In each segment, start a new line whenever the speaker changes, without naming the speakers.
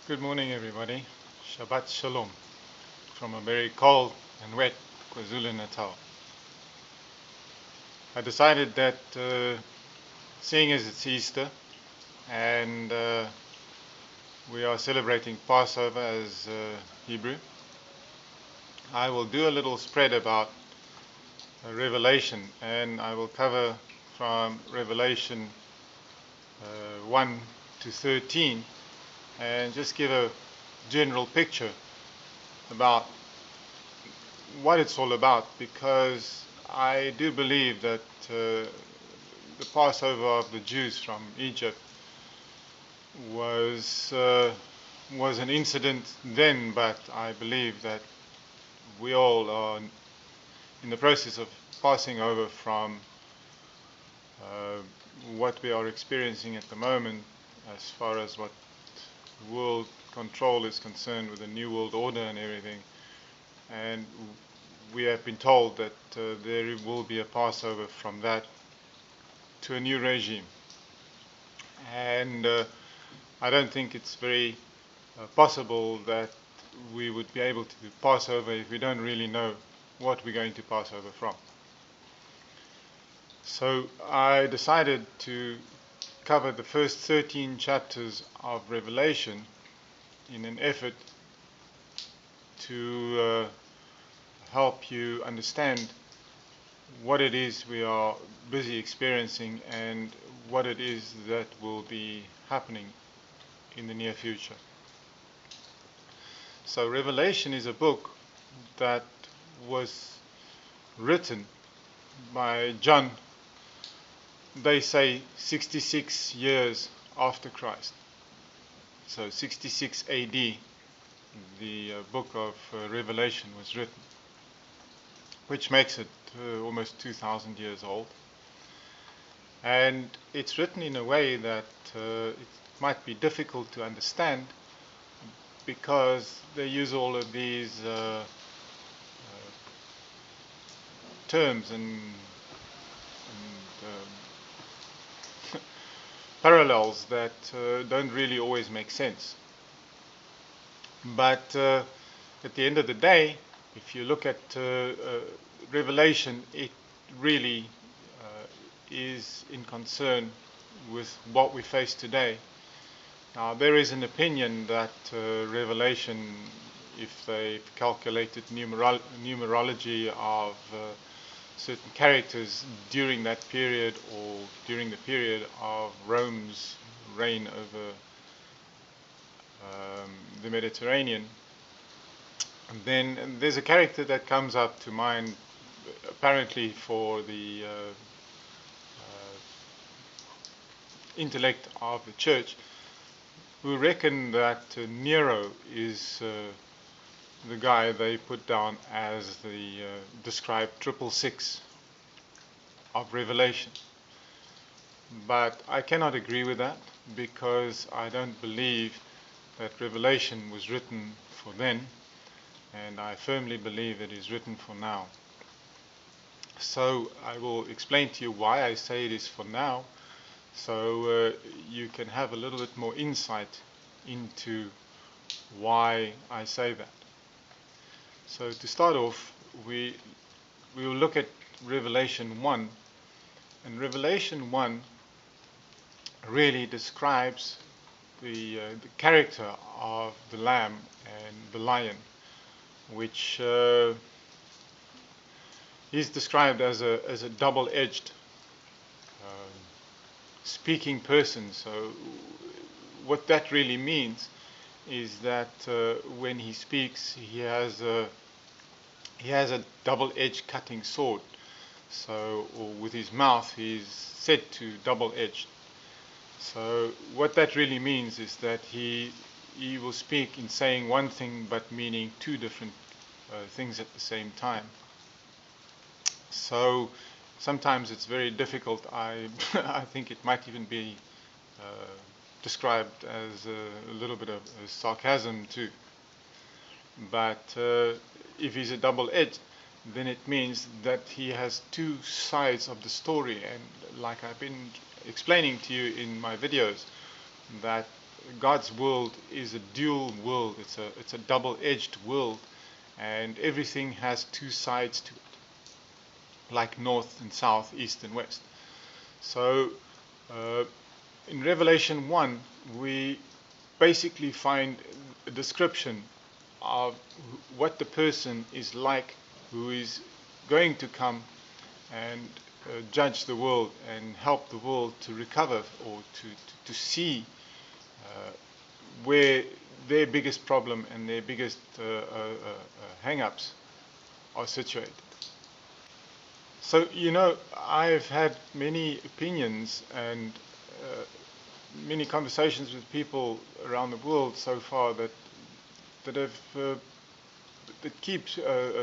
Good morning, everybody. Shabbat Shalom from a very cold and wet KwaZulu-Natal. I decided that seeing as it's Easter and we are celebrating Passover as Hebrew, I will do a little spread about Revelation, and I will cover from Revelation 1 to 13 and just give a general picture about what it's all about, because I do believe that the Passover of the Jews from Egypt was an incident then, but I believe that we all are in the process of passing over from what we are experiencing at the moment as far as what world control is concerned with the New World Order and everything. And we have been told that there will be a Passover from that to a new regime. And I don't think it's very possible that we would be able to pass over if we don't really know what we're going to pass over from. So I decided to cover the first 13 chapters of Revelation in an effort to help you understand what it is we are busy experiencing and what it is that will be happening in the near future. So Revelation is a book that was written by John, they say 66 years after Christ. So 66 AD, the book of Revelation was written, which makes it almost 2,000 years old. And it's written in a way that it might be difficult to understand, because they use all of these terms and parallels that don't really always make sense. But at the end of the day, if you look at Revelation, it really is in concern with what we face today. Now, there is an opinion that Revelation, if they've calculated numerology of certain characters during that period, or during the period of Rome's reign over the Mediterranean, then there's a character that comes up to mind, apparently for the intellect of the church, who reckon that Nero is the guy they put down as the described 666 of Revelation. But I cannot agree with that, because I don't believe that Revelation was written for then, and I firmly believe it is written for now. So I will explain to you why I say it is for now, so you can have a little bit more insight into why I say that. So to start off, we will look at Revelation 1, and Revelation 1 really describes the character of the lamb and the lion, which is described as a double-edged speaking person. So what that really means is that when he speaks, he has a double-edged cutting sword. So, or with his mouth, he's said to double-edged. So what that really means is that he will speak in saying one thing but meaning two different things at the same time. So sometimes it's very difficult. I think it might even be described as a little bit of sarcasm too. But if he's a double-edged, then it means that he has two sides of the story. And like I've been explaining to you in my videos, that God's world is a dual world. It's a double-edged world, and everything has two sides to it, like north and south, east and west. So in Revelation 1, we basically find a description of what the person is like who is going to come and judge the world and help the world to recover, or to see where their biggest problem and their biggest hang-ups are situated. So, I've had many opinions and many conversations with people around the world so far that keep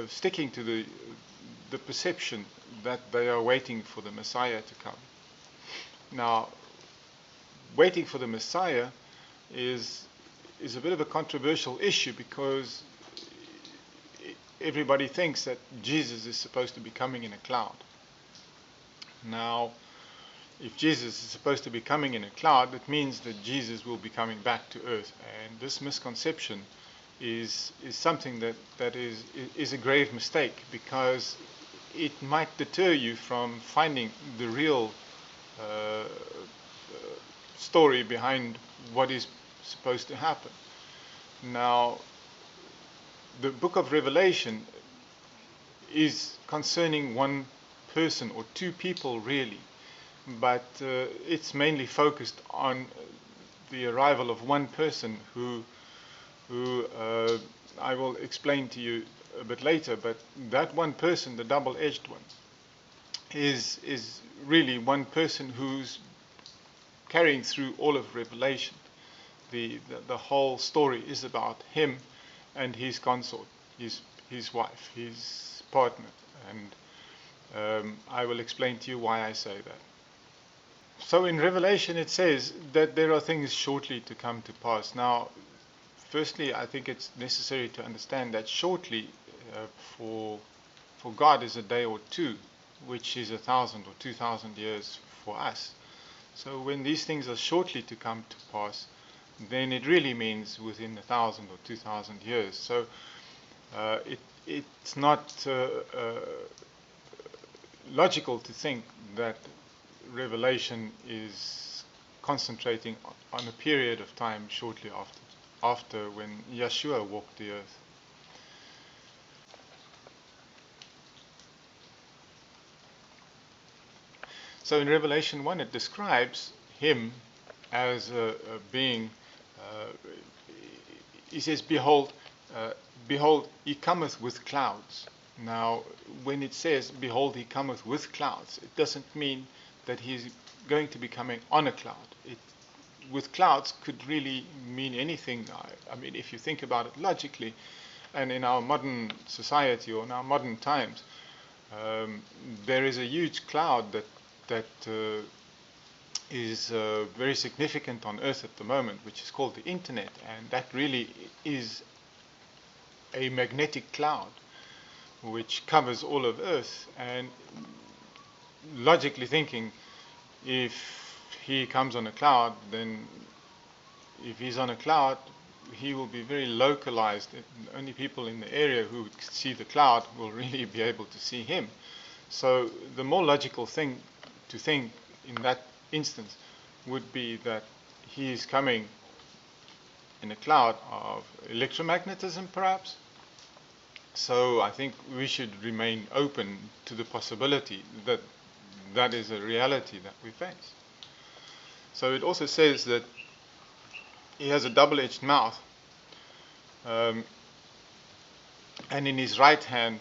sticking to the perception that they are waiting for the Messiah to come. Now, waiting for the Messiah is a bit of a controversial issue, because everybody thinks that Jesus is supposed to be coming in a cloud. Now, if Jesus is supposed to be coming in a cloud, that means that Jesus will be coming back to earth. And this misconception is something that is a grave mistake, because it might deter you from finding the real story behind what is supposed to happen. Now, the book of Revelation is concerning one person or two people really, but it's mainly focused on the arrival of one person who I will explain to you a bit later. But that one person, the double-edged one, is really one person who's carrying through all of Revelation. The whole story is about him and his consort, his wife, his partner, and I will explain to you why I say that. So in Revelation it says that there are things shortly to come to pass. Now, firstly, I think it's necessary to understand that shortly for God is a day or two, which is 1,000 or 2,000 years for us. So when these things are shortly to come to pass, then it really means within 1,000 or 2,000 years. So it's not logical to think that Revelation is concentrating on a period of time shortly after when Yeshua walked the earth. So in Revelation 1 it describes him as a being. He says, behold, he cometh with clouds. Now, when it says, behold, he cometh with clouds, it doesn't mean that he's going to be coming on a cloud. With clouds could really mean anything. I mean, if you think about it logically, and in our modern society or in our modern times, there is a huge cloud that is very significant on Earth at the moment, which is called the Internet, and that really is a magnetic cloud which covers all of Earth. And logically thinking, if he comes on a cloud, then if he's on a cloud, he will be very localized. Only people in the area who see the cloud will really be able to see him. So the more logical thing to think in that instance would be that he is coming in a cloud of electromagnetism, perhaps. So I think we should remain open to the possibility that that is a reality that we face. So it also says that he has a double-edged mouth, and in his right hand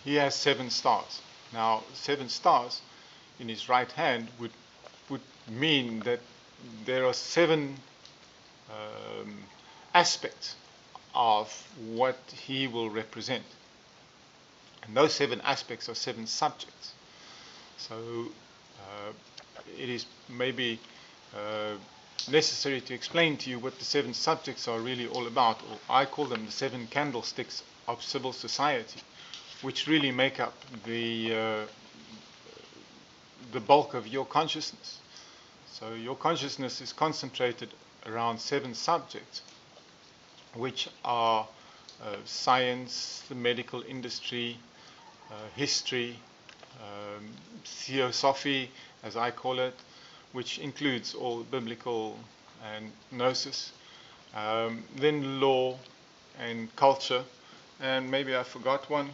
he has 7 stars. Now, 7 stars in his right hand would mean that there are 7 aspects of what he will represent. And those 7 aspects are 7 subjects. So it is maybe necessary to explain to you what the 7 subjects are really all about. Or I call them the 7 candlesticks of civil society, which really make up the bulk of your consciousness. So your consciousness is concentrated around 7 subjects, which are science, the medical industry, history, theosophy, as I call it, which includes all biblical and gnosis, then law and culture, and maybe I forgot one,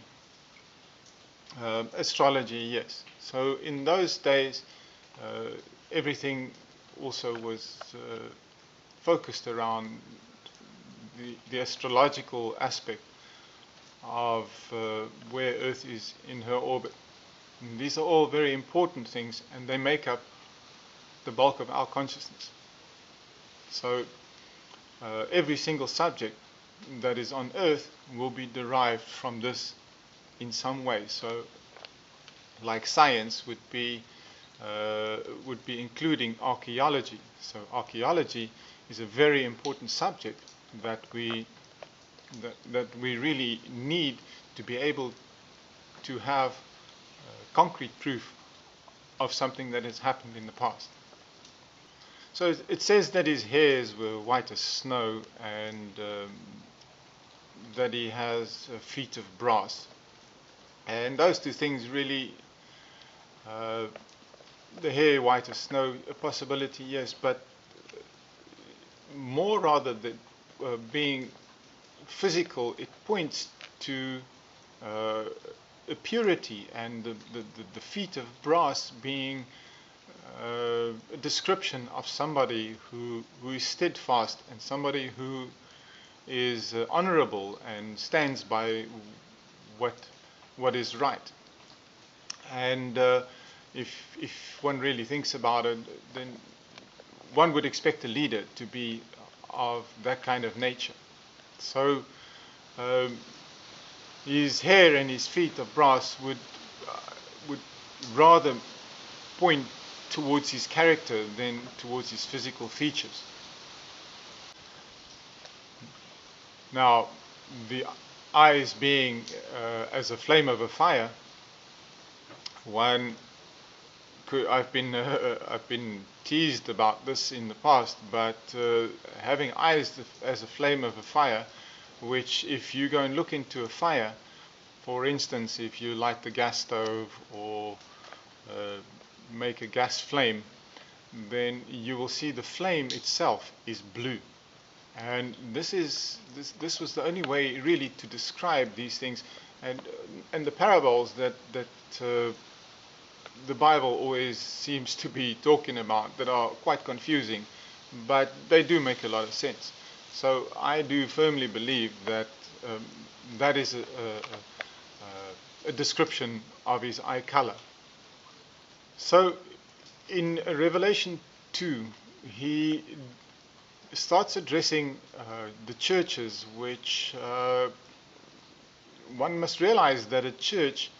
astrology, yes. So in those days, everything also was focused around the astrological aspect of where Earth is in her orbit. And these are all very important things, and they make up the bulk of our consciousness. So every single subject that is on Earth will be derived from this in some way. So like science would be including archaeology. So archaeology is a very important subject that we really need to be able to have concrete proof of something that has happened in the past. So it says that his hairs were white as snow, and that he has feet of brass. And those two things really, the hair white as snow, a possibility, yes, but more rather than being physical, it points to a purity, and the feet of brass being a description of somebody who is steadfast, and somebody who is honorable and stands by what is right. And if one really thinks about it, then one would expect a leader to be of that kind of nature. So his hair and his feet of brass would rather point towards his character than towards his physical features. Now, the eyes being as a flame of a fire, I've been teased about this in the past, but having eyes as a flame of a fire, which if you go and look into a fire, for instance, if you light the gas stove or make a gas flame, then you will see the flame itself is blue. And this was the only way really to describe these things, and the parables that the Bible always seems to be talking about, that are quite confusing, but they do make a lot of sense. So I do firmly believe that that is a description of his eye color. So in Revelation 2, he starts addressing the churches, which one must realize that a church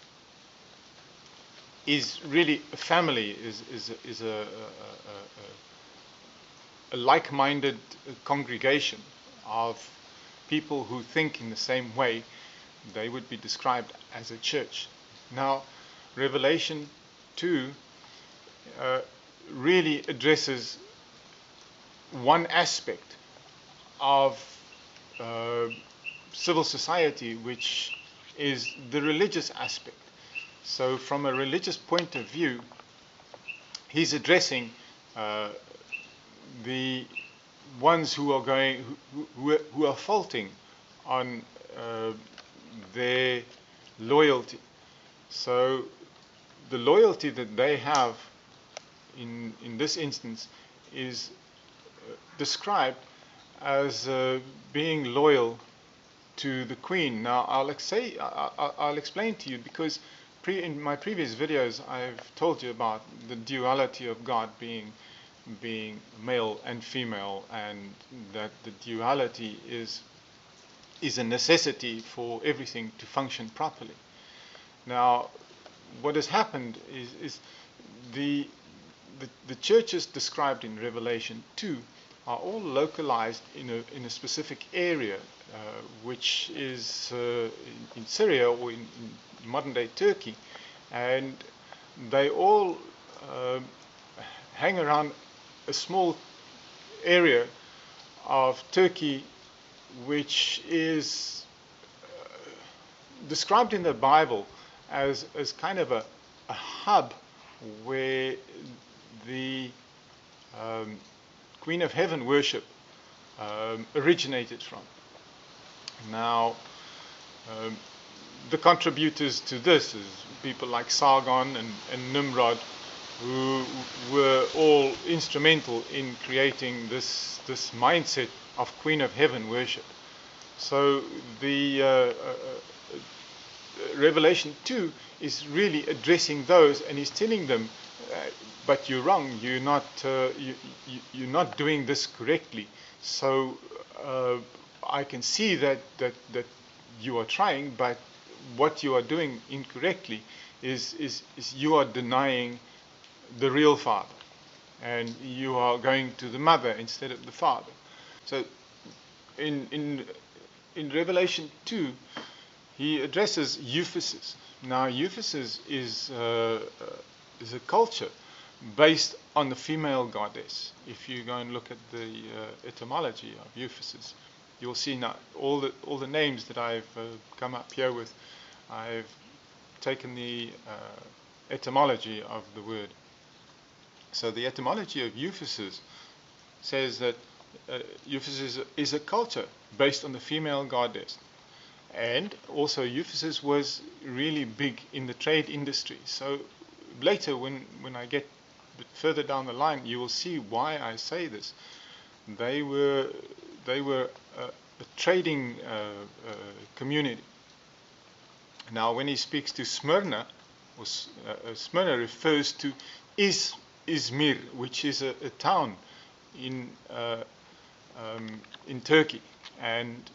is really a family, is a like-minded congregation of people who think in the same way. They would be described as a church. Now, Revelation 2 really addresses one aspect of civil society, which is the religious aspect. So from a religious point of view, he's addressing the ones who are faulting on their loyalty. So the loyalty that they have in this instance is described as being loyal to the Queen. Now I'll explain to you, because in my previous videos I've told you about the duality of God being male and female, and that the duality is a necessity for everything to function properly. Now, what has happened is the churches described in Revelation 2 are all localized in a specific area, which is in Syria or in modern-day Turkey, and they all hang around a small area of Turkey, which is described in the Bible as kind of a hub where the Queen of Heaven worship originated from. Now, the contributors to this is people like Sargon and Nimrod, who were all instrumental in creating this mindset of Queen of Heaven worship. So the Revelation 2 is really addressing those, and he's telling them, but you're wrong. You're not doing this correctly. So I can see that you are trying, but what you are doing incorrectly is you are denying the real Father, and you are going to the Mother instead of the Father. So in Revelation 2, he addresses Euphysis. Now, Euphysis is a culture based on the female goddess. If you go and look at the etymology of Euphysis, you'll see now all the names that I've come up here with. I've taken the etymology of the word. So the etymology of Euphysis says that Euphysis is a culture based on the female goddess. And also Euphysis was really big in the trade industry. So later, when I get a bit further down the line, you will see why I say this. They were a trading community. Now, when he speaks to Smyrna, Smyrna refers to Izmir, which is a town in Turkey, and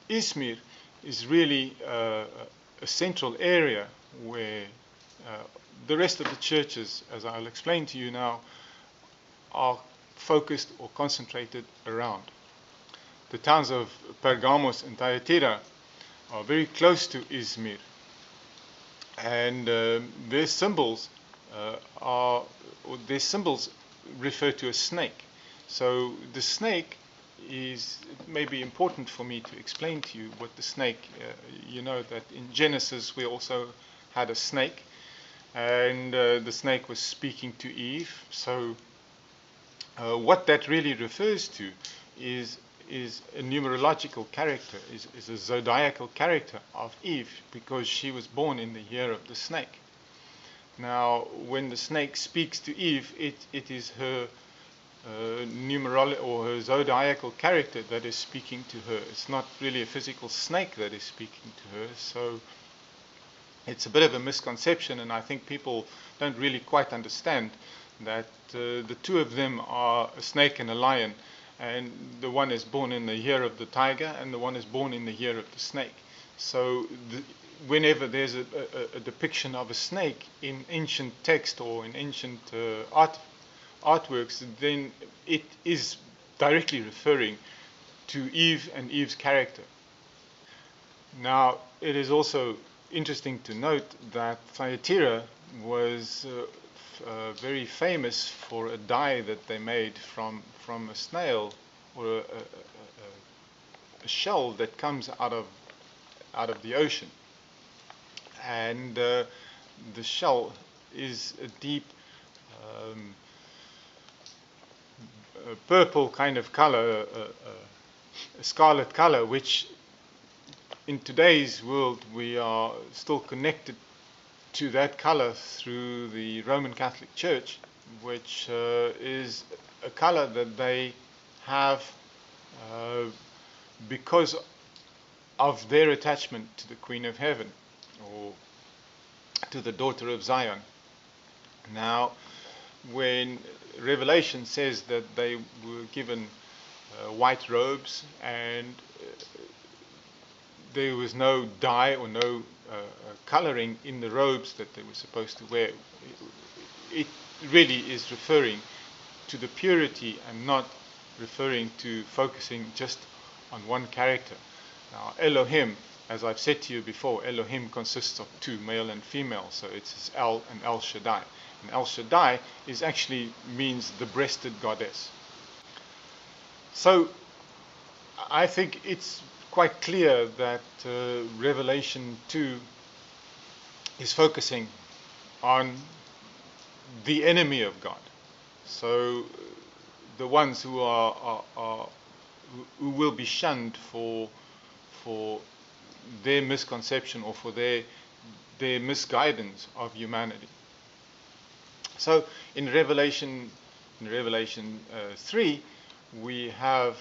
Izmir is really a central area where the rest of the churches, as I'll explain to you now, are focused or concentrated around. The towns of Pergamos and Thyatira are very close to Izmir, and their symbols refer to a snake. So the snake is, it may be important for me to explain to you what the snake, you know that in Genesis we also had a snake, and the snake was speaking to Eve. So what that really refers to is a numerological character, is a zodiacal character of Eve, because she was born in the year of the snake. Now, when the snake speaks to Eve, it is her numerology or her zodiacal character that is speaking to her. It's not really a physical snake that is speaking to her. So it's a bit of a misconception, and I think people don't really quite understand that the two of them are a snake and a lion, and the one is born in the year of the tiger and the one is born in the year of the snake. So whenever there's a depiction of a snake in ancient text or in ancient artworks, then it is directly referring to Eve and Eve's character. Now, it is also interesting to note that Thyatira was very famous for a dye that they made from a snail or a shell that comes out of the ocean, and the shell is a deep purple kind of color, a scarlet color, which in today's world we are still connected to that color through the Roman Catholic Church, which is a color that they have because of their attachment to the Queen of Heaven, or to the daughter of Zion. Now, when Revelation says that they were given white robes, and there was no dye or no coloring in the robes that they were supposed to wear, it really is referring to the purity and not referring to focusing just on one character. Now, Elohim, as I've said to you before, Elohim consists of two, male and female, so it's El and El Shaddai. And El Shaddai actually means the breasted goddess. So I think it's quite clear that Revelation 2 is focusing on the enemy of God. So the ones who who will be shunned for their misconception or for their misguidance of humanity. So in Revelation 3, we have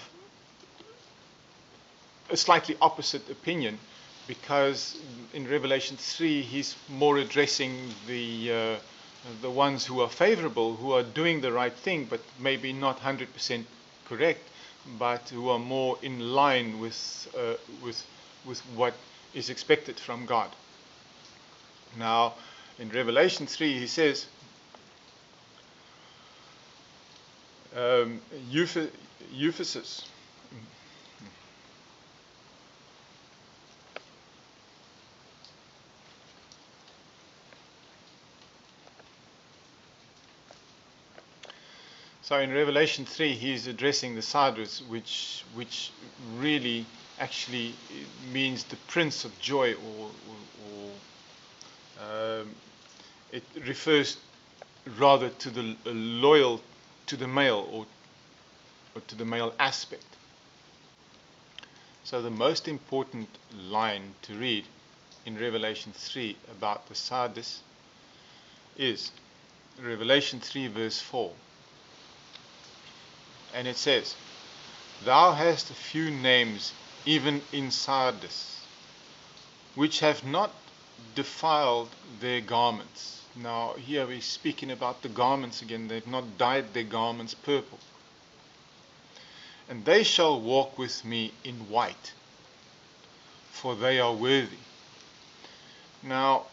a slightly opposite opinion, because in Revelation 3 he's more addressing the ones who are favorable, who are doing the right thing, but maybe not 100% correct, but who are more in line with what is expected from God. Now, in Revelation 3, he says, Euphysis. So in Revelation 3, he's addressing the Sardis, which really actually means the Prince of Joy, or it refers rather to the loyal to the male, or to the male aspect. So the most important line to read in Revelation 3 about the Sardis is Revelation 3 verse 4. And it says, "Thou hast a few names even in Sardis, which have not defiled their garments." Now here we're speaking about the garments again. They've not dyed their garments purple. "And they shall walk with me in white, for they are worthy." Now,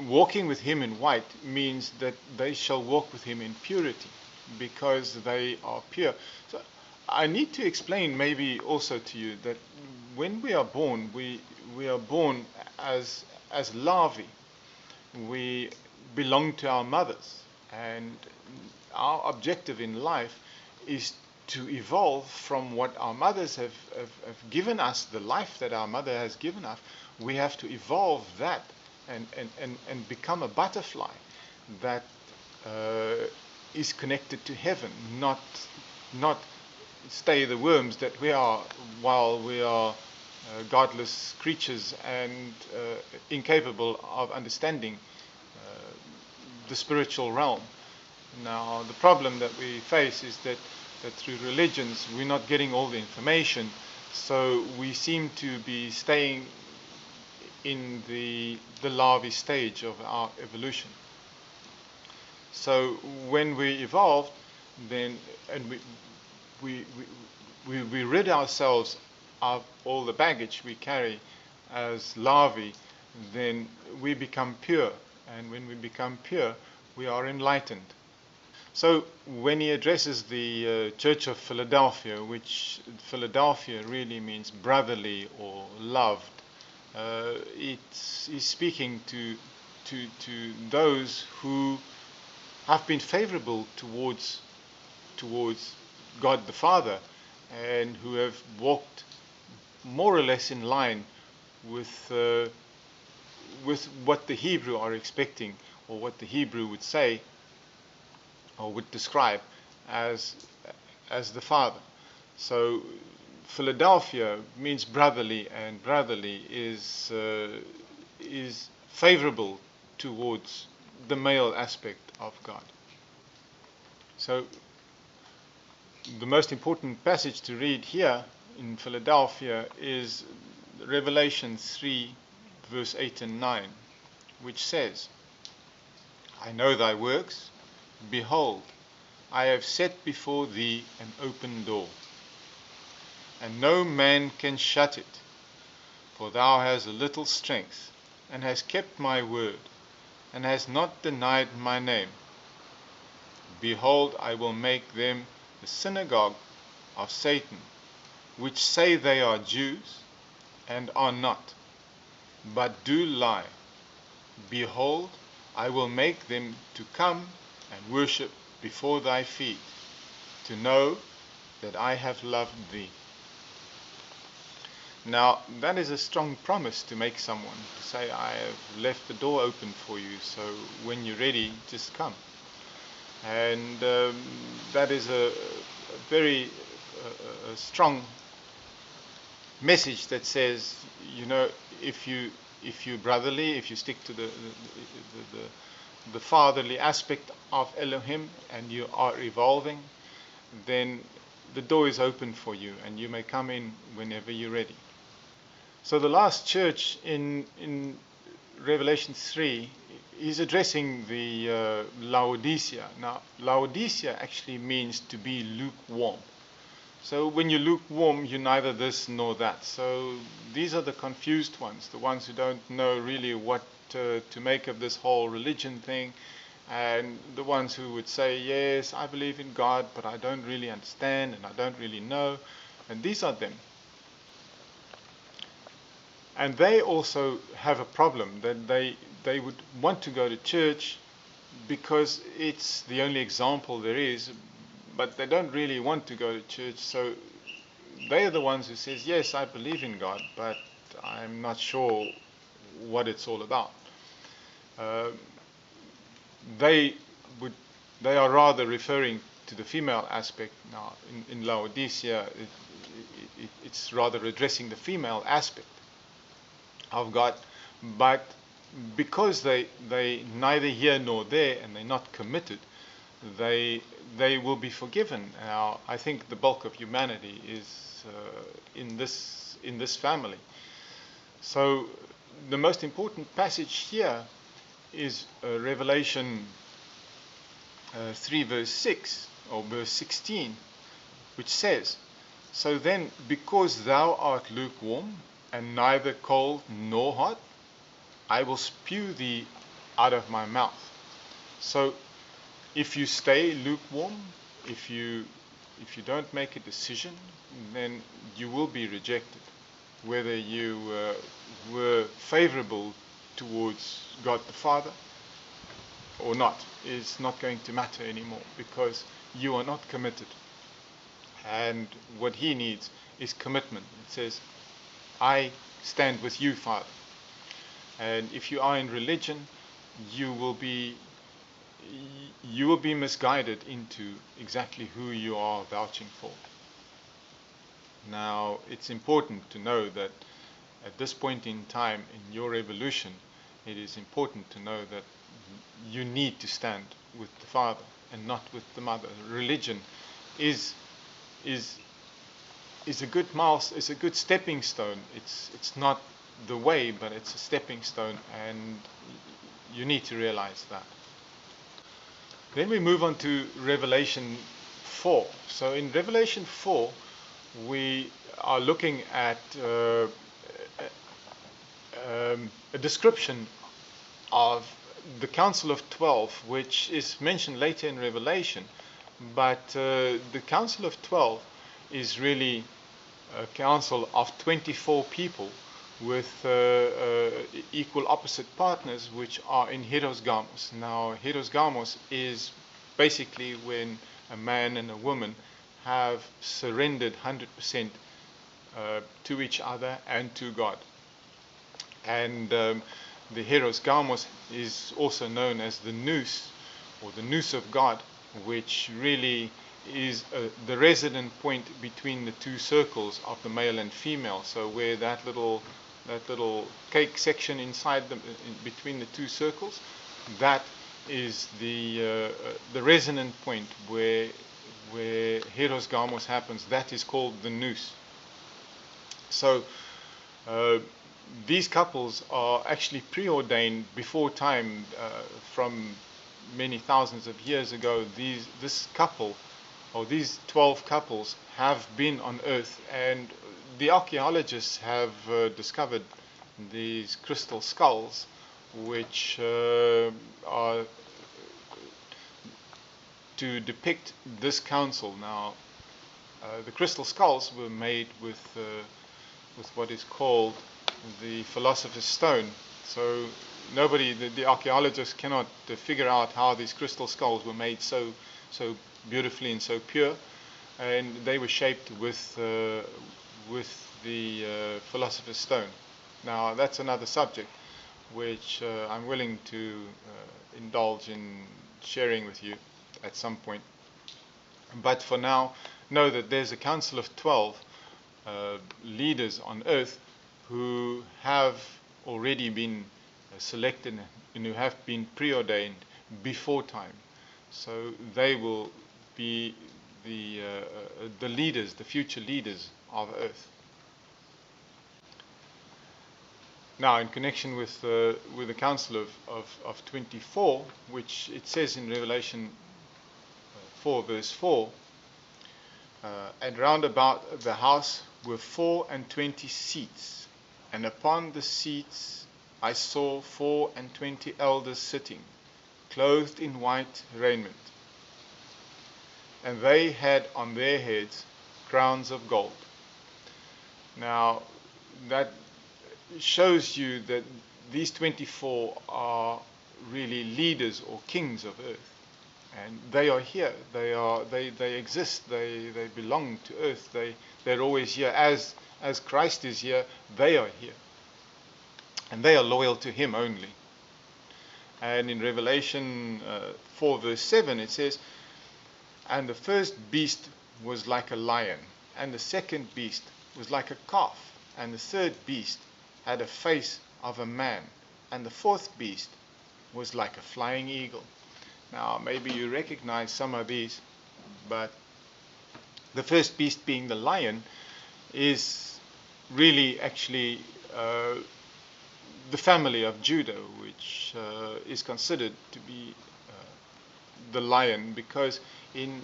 walking with him in white means that they shall walk with him in purity, because they are pure. So I need to explain maybe also to you that when we are born, we are born as larvae. We belong to our mothers, and our objective in life is to evolve from what our mothers have given us, the life that our mother has given us. We have to evolve that and become a butterfly that is connected to heaven, not stay the worms that we are while we are godless creatures and incapable of understanding the spiritual realm. Now, the problem that we face is that through religions we're not getting all the information, so we seem to be staying in the larvae stage of our evolution. So when we evolve, then, and we rid ourselves of all the baggage we carry as larvae, then we become pure. And when we become pure, we are enlightened. So when he addresses the Church of Philadelphia, which Philadelphia really means brotherly or loved, he's speaking to those who have been favorable towards God the Father, and who have walked more or less in line with what the Hebrew are expecting, or what the Hebrew would say or would describe as the Father. So Philadelphia means brotherly, and brotherly is favorable towards the male aspect of God. So the most important passage to read here in Philadelphia is Revelation 3 verse 8 and 9, which says, "I know thy works. Behold, I have set before thee an open door, and no man can shut it. For thou hast a little strength, and hast kept my word, and hast not denied my name. Behold, I will make them the synagogue of Satan, which say they are Jews, and are not, but do lie. Behold, I will make them to come and worship before thy feet, to know that I have loved thee. Now, that is a strong promise to make someone, to say, I have left the door open for you, so when you're ready, just come. And that is a very strong message that says, if you're brotherly, if you stick to the fatherly aspect of Elohim and you are evolving, then the door is open for you and you may come in whenever you're ready. So the last church in Revelation 3 is addressing the Laodicea. Now, Laodicea actually means to be lukewarm. So when you're lukewarm, you're neither this nor that. So these are the confused ones, the ones who don't know really what to make of this whole religion thing, and the ones who would say, yes, I believe in God, but I don't really understand and I don't really know. And these are them. And they also have a problem that they would want to go to church because it's the only example there is, but they don't really want to go to church. So they are the ones who says, yes, I believe in God, but I'm not sure what it's all about. They are rather referring to the female aspect. Now in Laodicea it's rather addressing the female aspect of God, but because they neither here nor there and they're not committed, they will be forgiven. Now I think the bulk of humanity is in this family. So the most important passage here is Revelation 3 verse 6 or verse 16, which says, so then, because thou art lukewarm and neither cold nor hot, I will spew thee out of my mouth. So if you stay lukewarm, if you don't make a decision, then you will be rejected. Whether you were favorable towards God the Father or not is not going to matter anymore, because you are not committed. And what he needs is commitment. It says, I stand with you, Father. And if you are in religion, you will be misguided into exactly who you are vouching for. Now, it's important to know that at this point in time in your evolution, it is important to know that you need to stand with the Father and not with the Mother. Religion is a good stepping stone. It's not the way, but it's a stepping stone, and you need to realize that. Then we move on to Revelation 4. So in Revelation 4, we are looking at a description of the Council of 12, which is mentioned later in Revelation. But the Council of 12 is really a council of 24 people with equal opposite partners, which are in heros gamos. Now, heros gamos is basically when a man and a woman have surrendered 100% to each other and to God. And the heros gamos is also known as the nous, or the nous of God, which really is the resident point between the two circles of the male and female. So where that little cake section inside them, between the two circles, that is the resonant point where heros gamos happens. That is called the nous. So these couples are actually preordained before time, from many thousands of years ago. This couple, or these 12 couples, have been on Earth, and the archaeologists have discovered these crystal skulls, which are to depict this council. Now, the crystal skulls were made with what is called the philosopher's stone. So the archaeologists cannot figure out how these crystal skulls were made so beautifully and so pure. and they were shaped with the philosopher's stone. Now that's another subject which I'm willing to indulge in sharing with you at some point. But for now, know that there's a council of 12 leaders on earth who have already been selected and who have been preordained before time. So they will be the leaders, the future leaders of earth. Now, in connection with the council of 24, which it says in Revelation 4 verse 4, and round about the house were 24 seats, and upon the seats I saw 24 elders sitting, clothed in white raiment, and they had on their heads crowns of gold. Now, that shows you that these 24 are really leaders or kings of earth, and they are here. They exist. They belong to earth. They're always here. As Christ is here, they are here, and they are loyal to Him only. And in Revelation 4 verse 7 it says, and the first beast was like a lion, and the second beast was like a calf, and the third beast had a face of a man, and the fourth beast was like a flying eagle. Now, maybe you recognize some of these, but the first beast, being the lion, is really actually the family of Judah, which is considered to be the lion, because in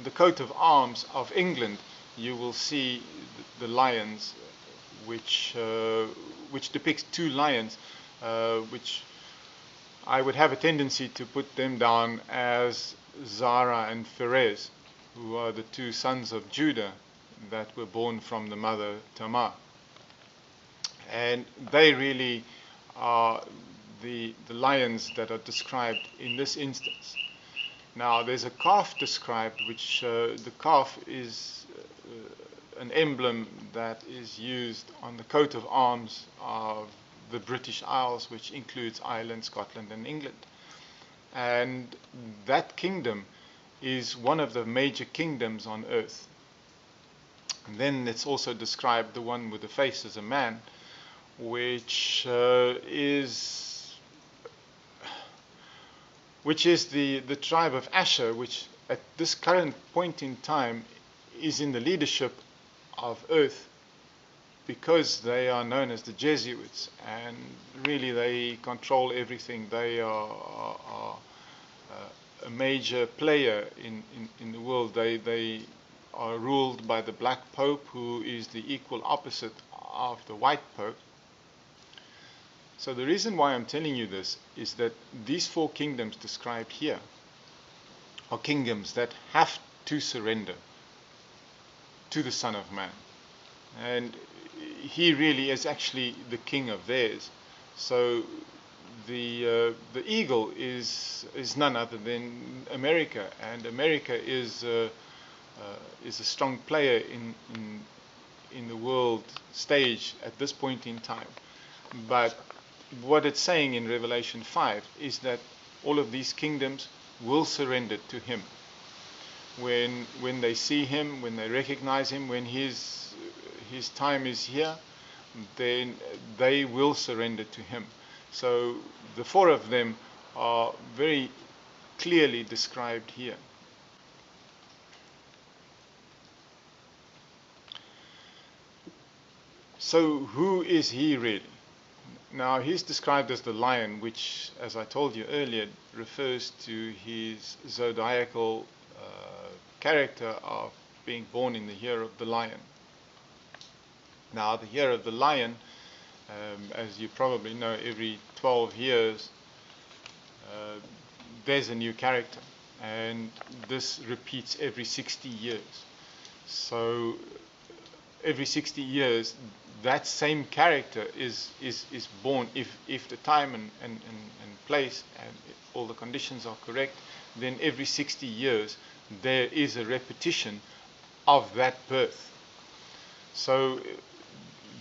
the coat of arms of England you will see the lions, which depicts two lions, which I would have a tendency to put them down as Zara and Perez, who are the two sons of Judah that were born from the mother Tamar. And they really are the lions that are described in this instance. Now, there's a calf described, which the calf is an emblem that is used on the coat of arms of the British Isles, which includes Ireland, Scotland, and England. And that kingdom is one of the major kingdoms on earth. And then it's also described the one with the face as a man, which is the tribe of Asher, which at this current point in time is in the leadership of earth, because they are known as the Jesuits, and really they control everything. They are a major player in the world. They are ruled by the Black Pope, who is the equal opposite of the White Pope. So the reason why I'm telling you this is that these four kingdoms described here are kingdoms that have to surrender to the Son of Man. And He really is actually the king of theirs. So the eagle is none other than America, and America is a strong player in the world stage at this point in time. But what it's saying in Revelation 5 is that all of these kingdoms will surrender to Him. When they see Him, when they recognize Him, when His time is here, then they will surrender to Him. So the four of them are very clearly described here. So who is He really? Now, He's described as the lion, which, as I told you earlier, refers to His zodiacal character of being born in the year of the lion. Now, the year of the lion, as you probably know, every 12 years there's a new character, and this repeats every 60 years. So every 60 years that same character is born. If the time and place and all the conditions are correct, then every 60 years there is a repetition of that birth. So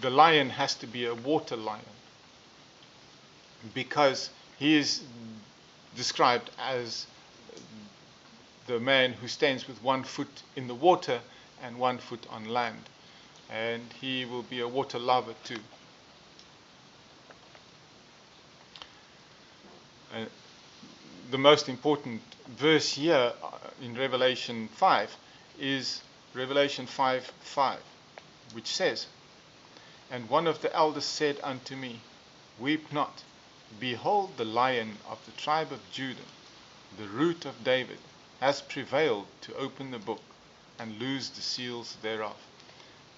the lion has to be a water lion, because he is described as the man who stands with 1 foot in the water and 1 foot on land. And he will be a water lover too. The most important verse here in Revelation 5 is Revelation 5:5, which says, "And one of the elders said unto me, Weep not. Behold, the Lion of the tribe of Judah, the root of David, has prevailed to open the book and loose the seals thereof."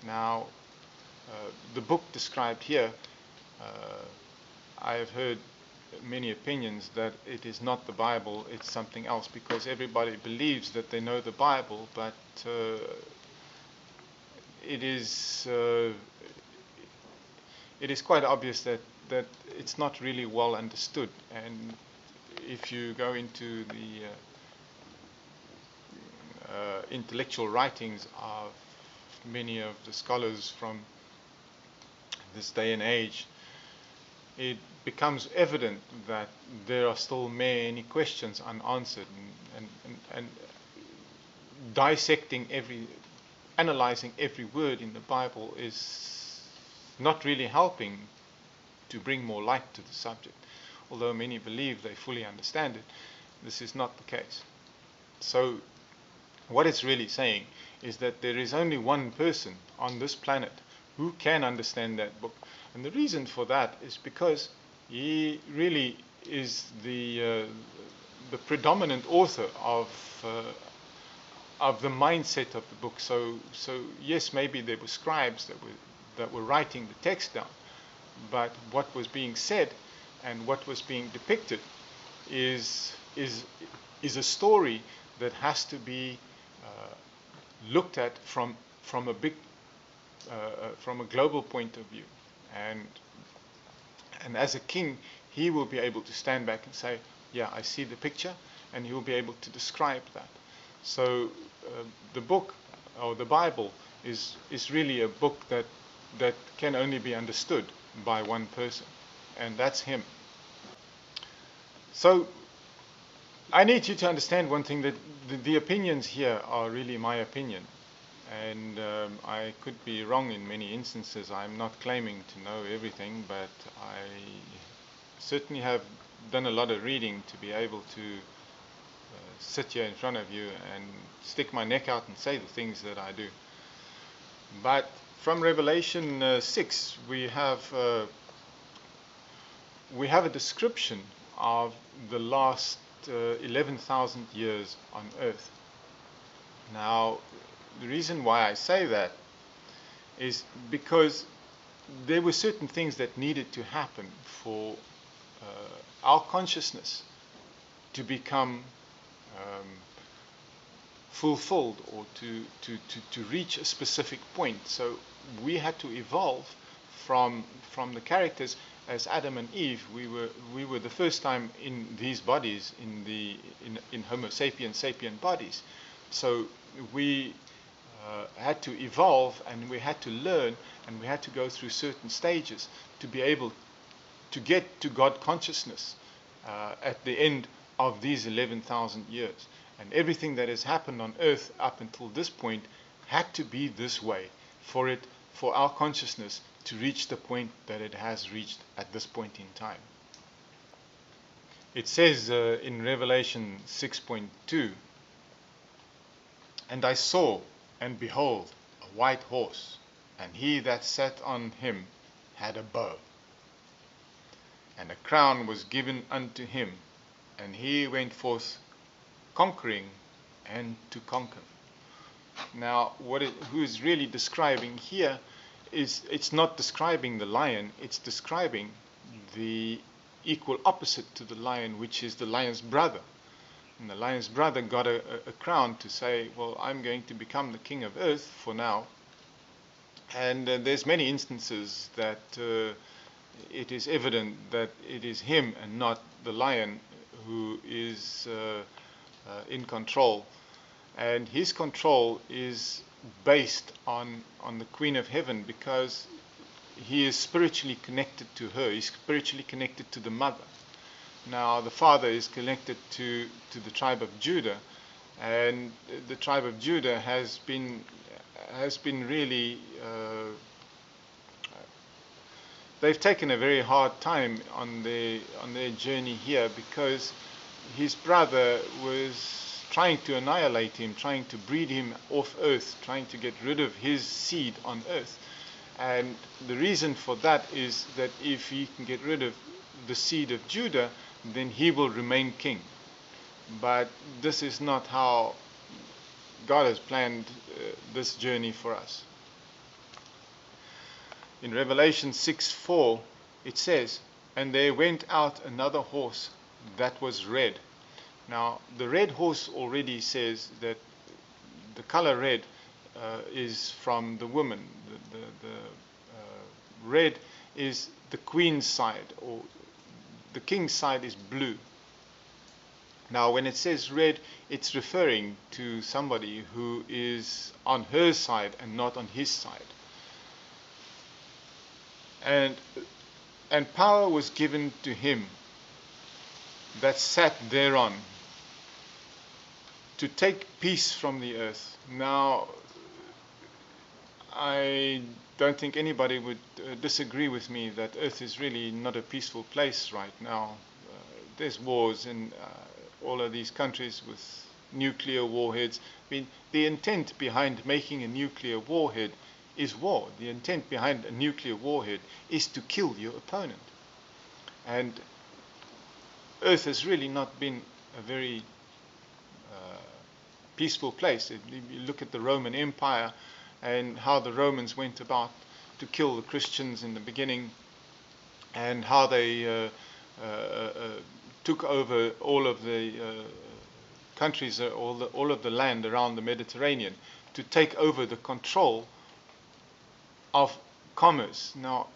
Now, the book described here, I have heard many opinions that it is not the Bible, it's something else, because everybody believes that they know the Bible, but it is quite obvious that it's not really well understood. And if you go into the intellectual writings of many of the scholars from this day and age, it becomes evident that there are still many questions unanswered, and analyzing every word in the Bible is not really helping to bring more light to the subject. Although many believe they fully understand it, this is not the case. So what it's really saying is that there is only one person on this planet who can understand that book. And the reason for that is because he really is the predominant author of the mindset of the book. So yes, maybe there were scribes that were writing the text down, but what was being said and what was being depicted is a story that has to be looked at from a global point of view. And as a king, he will be able to stand back and say, yeah, I see the picture, and he will be able to describe that. So the book, or the Bible, is really a book that can only be understood by one person, and that's him. So I need you to understand one thing, that the opinions here are really my opinion. And I could be wrong in many instances. I'm not claiming to know everything, but I certainly have done a lot of reading to be able to sit here in front of you and stick my neck out and say the things that I do. But from Revelation 6, we have a description of the last 11,000 years on earth. Now, the reason why I say that is because there were certain things that needed to happen for our consciousness to become fulfilled, or to reach a specific point. So we had to evolve from the characters as Adam and Eve. We were the first time in these bodies, in Homo sapien bodies. So we had to evolve, and we had to learn, and we had to go through certain stages to be able to get to God consciousness at the end of these 11,000 years. And everything that has happened on earth up until this point had to be this way for our consciousness to reach the point that it has reached at this point in time. It says in Revelation 6:2, "And I saw, and behold, a white horse, and he that sat on him had a bow. And a crown was given unto him, and he went forth conquering and to conquer." Now, who is really describing here is, it's not describing the lion, it's describing the equal opposite to the lion, which is the lion's brother. And the lion's brother got a crown to say, well, I'm going to become the king of earth for now. And there's many instances that it is evident that it is him and not the lion who is in control. And his control is based on the Queen of Heaven, because he is spiritually connected to her. He's spiritually connected to the mother. Now the father is connected to the tribe of Judah, and the tribe of Judah has been really they've taken a very hard time on their journey here, because his brother was trying to annihilate him, trying to breed him off earth, trying to get rid of his seed on earth. And the reason for that is that if he can get rid of the seed of Judah, then he will remain king. But this is not how God has planned this journey for us. In Revelation 6:4, it says, "And there went out another horse that was red." Now, the red horse already says that the color red is from the woman. The red is the queen's side, or the king's side is blue. Now, when it says red, it's referring to somebody who is on her side and not on his side. And power was given to him that sat thereon, to take peace from the earth. Now, I don't think anybody would disagree with me that earth is really not a peaceful place right now. There's wars in all of these countries with nuclear warheads. I mean, the intent behind making a nuclear warhead is war. The intent behind a nuclear warhead is to kill your opponent. And earth has really not been a very peaceful place. You look at the Roman Empire and how the Romans went about to kill the Christians in the beginning, and how they took over all of the countries, all of the land around the Mediterranean, to take over the control of commerce. Now,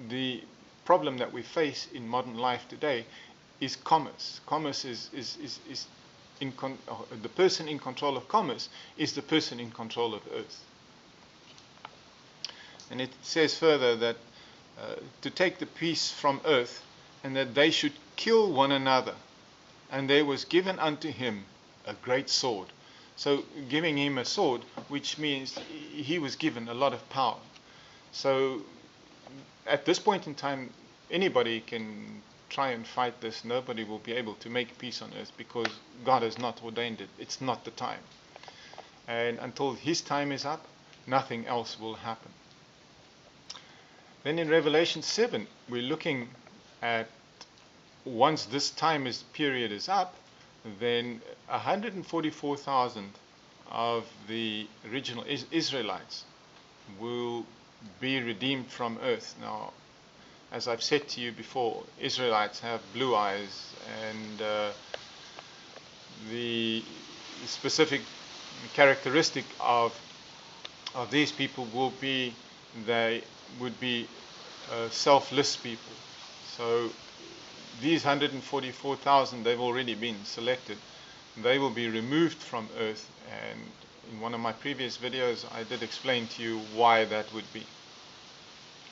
the problem that we face in modern life today is commerce. Commerce is the person in control of commerce is the person in control of earth. And it says further that to take the peace from earth, and that they should kill one another. And there was given unto him a great sword. So giving him a sword, which means he was given a lot of power. So at this point in time, anybody can try and fight this. Nobody will be able to make peace on earth, because God has not ordained it. It's not the time. And until his time is up, nothing else will happen. Then in Revelation 7, we're looking at, once this period is up, then 144,000 of the original Israelites will be redeemed from earth. Now, as I've said to you before, Israelites have blue eyes, and the specific characteristic of these people will be they would be selfless people. So these 144,000, they've already been selected. They will be removed from earth, and in one of my previous videos I did explain to you why that would be.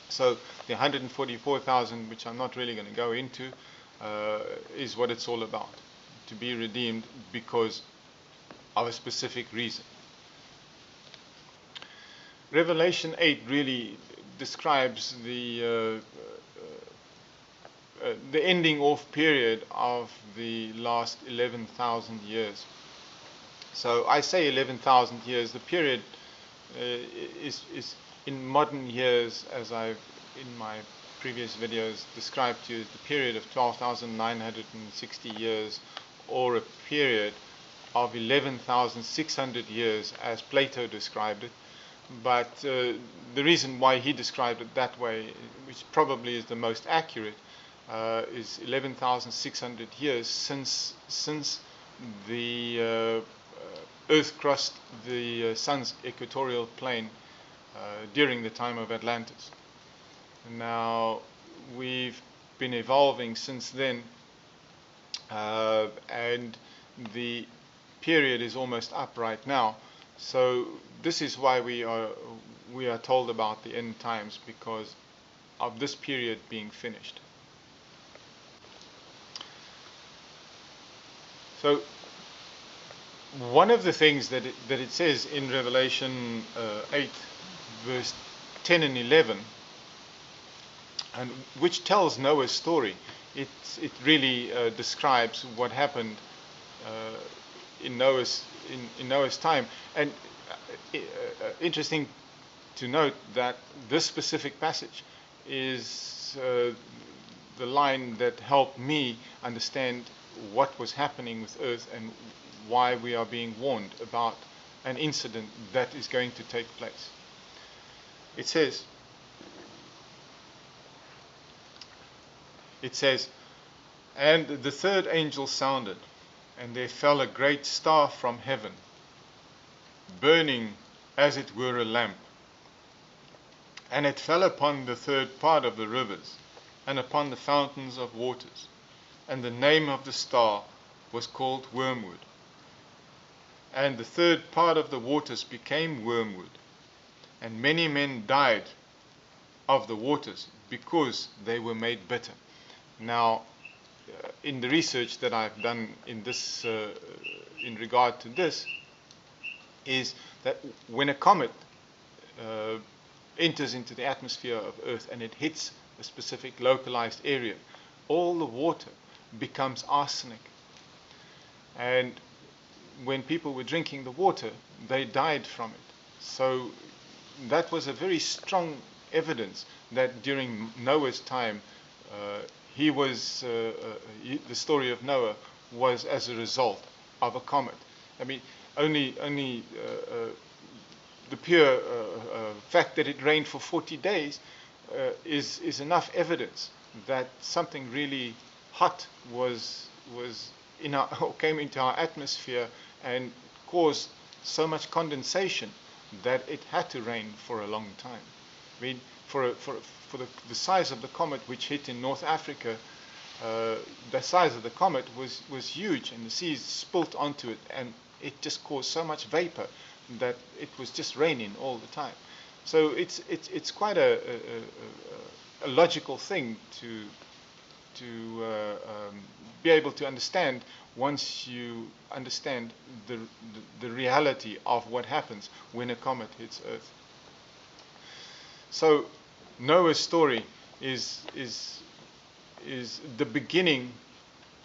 So the 144,000, which I'm not really going to go into, is what it's all about. To be redeemed because of a specific reason. Revelation 8 really describes the ending off period of the last 11,000 years. So I say 11,000 years. The period is in modern years, as I've in my previous videos described to you, the period of 12,960 years, or a period of 11,600 years, as Plato described it. But the reason why he described it that way, which probably is the most accurate, is 11,600 years since the Earth crossed the Sun's equatorial plane during the time of Atlantis. Now, we've been evolving since then, and the period is almost up right now. So this is why we are told about the end times, because of this period being finished. So one of the things that it says in Revelation 8, verse 10 and 11, and which tells Noah's story, it really describes what happened in Noah's time. And interesting to note that this specific passage is the line that helped me understand what was happening with Earth and why we are being warned about an incident that is going to take place. It says, "And the third angel sounded, and there fell a great star from heaven, burning as it were a lamp. And it fell upon the third part of the rivers, and upon the fountains of waters. And the name of the star was called Wormwood. And the third part of the waters became wormwood. And many men died of the waters, because they were made bitter." Now, in the research that I've done in this, in regard to this, is that when a comet enters into the atmosphere of Earth and it hits a specific localized area, all the water becomes arsenic. And when people were drinking the water, they died from it. So that was a very strong evidence that during Noah's time, the story of Noah was as a result of a comet. I mean, only the pure fact that it rained for 40 days is enough evidence that something really hot came into our atmosphere and caused so much condensation that it had to rain for a long time. I mean, for the size of the comet which hit in North Africa, the size of the comet was huge, and the seas spilt onto it, and it just caused so much vapor that it was just raining all the time. So it's quite a logical thing to be able to understand once you understand the reality of what happens when a comet hits Earth. So Noah's story is the beginning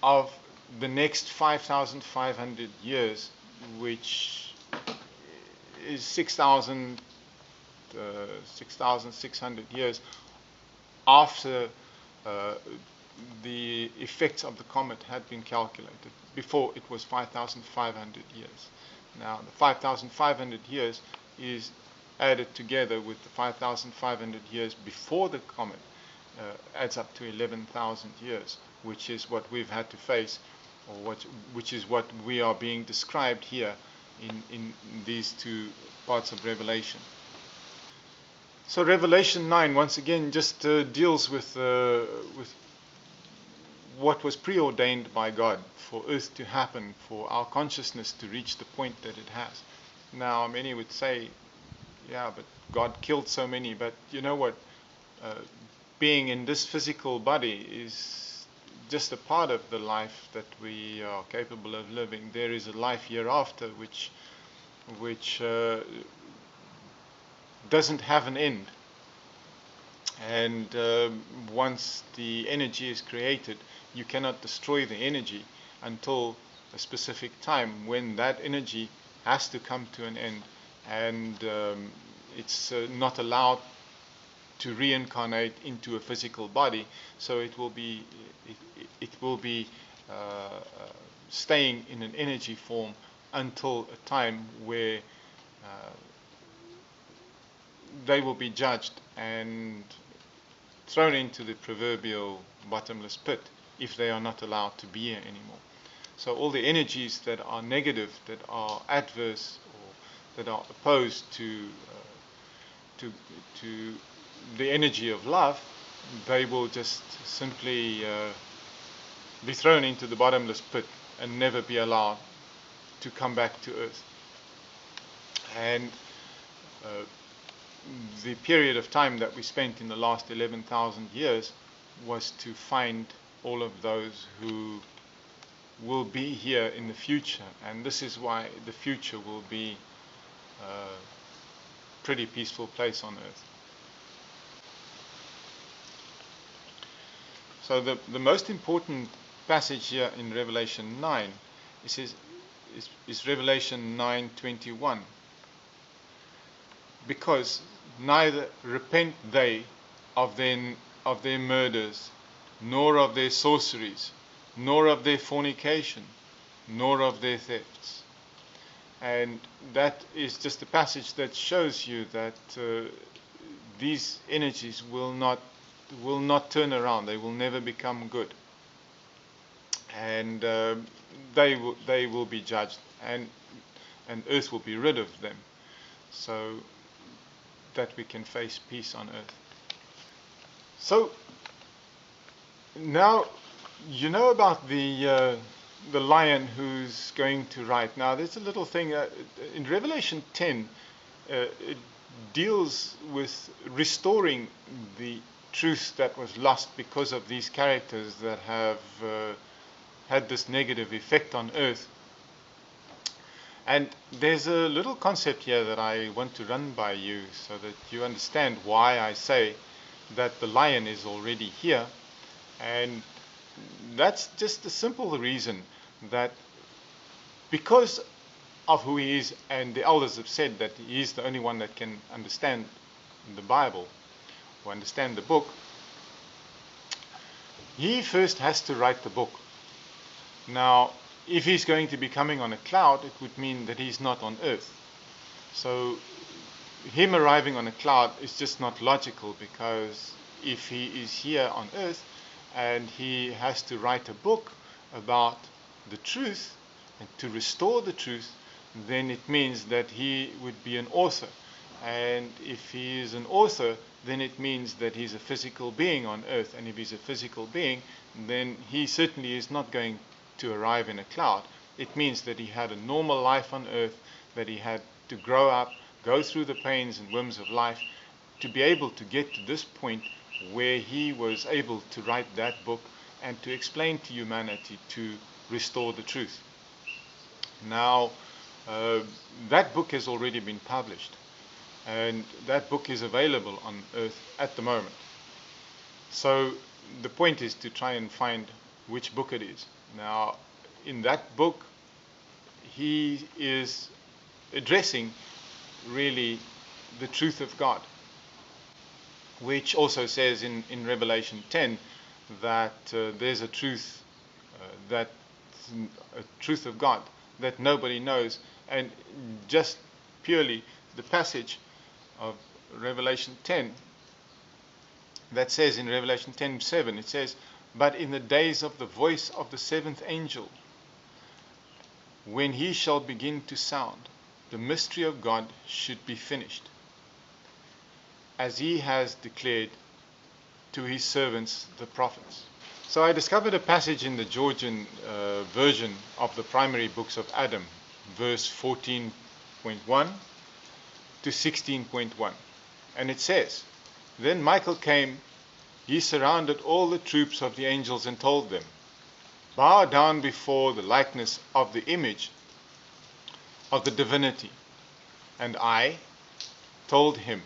of the next 5,500 years, which is 6,600 years after the effects of the comet had been calculated. Before, it was 5,500 years. Now, the 5,500 years is added together with the 5,500 years before the comet, adds up to 11,000 years, which is what we've had to face, or which is what we are being described here in these two parts of Revelation. So Revelation 9 once again just deals with what was preordained by God for Earth to happen, for our consciousness to reach the point that it has. Now, many would say, yeah, but God killed so many. But you know what? Being in this physical body is just a part of the life that we are capable of living. There is a life hereafter which doesn't have an end. And once the energy is created, you cannot destroy the energy until a specific time when that energy has to come to an end, and it's not allowed to reincarnate into a physical body. So it will be staying in an energy form until a time where they will be judged and thrown into the proverbial bottomless pit if they are not allowed to be here anymore. So all the energies that are negative, that are adverse, or that are opposed to the energy of love, they will just simply be thrown into the bottomless pit and never be allowed to come back to Earth. And the period of time that we spent in the last 11,000 years was to find all of those who will be here in the future, and this is why the future will be a pretty peaceful place on earth. So the most important passage here in Revelation 9 is Revelation 9:21, because neither repent they of their murders, nor of their sorceries, nor of their fornication, nor of their thefts. And that is just a passage that shows you that these energies will not turn around. They will never become good, and they will be judged, and earth will be rid of them, so that we can face peace on earth. So now you know about the lion who's going to write. Now there's a little thing in Revelation 10. It deals with restoring the truth that was lost because of these characters that have had this negative effect on earth. And there's a little concept here that I want to run by you so that you understand why I say that the lion is already here. And that's just the simple reason that because of who he is, and the elders have said that he is the only one that can understand the Bible or understand the book, he first has to write the book. Now, if he's going to be coming on a cloud, it would mean that he's not on earth. So him arriving on a cloud is just not logical, because if he is here on earth and he has to write a book about the truth and to restore the truth, then it means that he would be an author. And if he is an author, then it means that he's a physical being on earth. And if he's a physical being, then he certainly is not going to arrive in a cloud. It means that he had a normal life on earth, that he had to grow up, go through the pains and whims of life to be able to get to this point where he was able to write that book and to explain to humanity to restore the truth. Now, that book has already been published, and that book is available on earth at the moment. So the point is to try and find which book it is. Now, in that book, he is addressing really the truth of God, which also says in Revelation 10 that there's a truth of God that nobody knows. And just purely the passage of Revelation 10 that says in Revelation 10:7, it says, "But in the days of the voice of the seventh angel, when he shall begin to sound, the mystery of God should be finished, as he has declared to his servants the prophets." So I discovered a passage in the Georgian version of the primary books of Adam, verse 14.1 to 16.1. And it says, "Then Michael came, he surrounded all the troops of the angels and told them, 'Bow down before the likeness of the image of the divinity.' And I told him,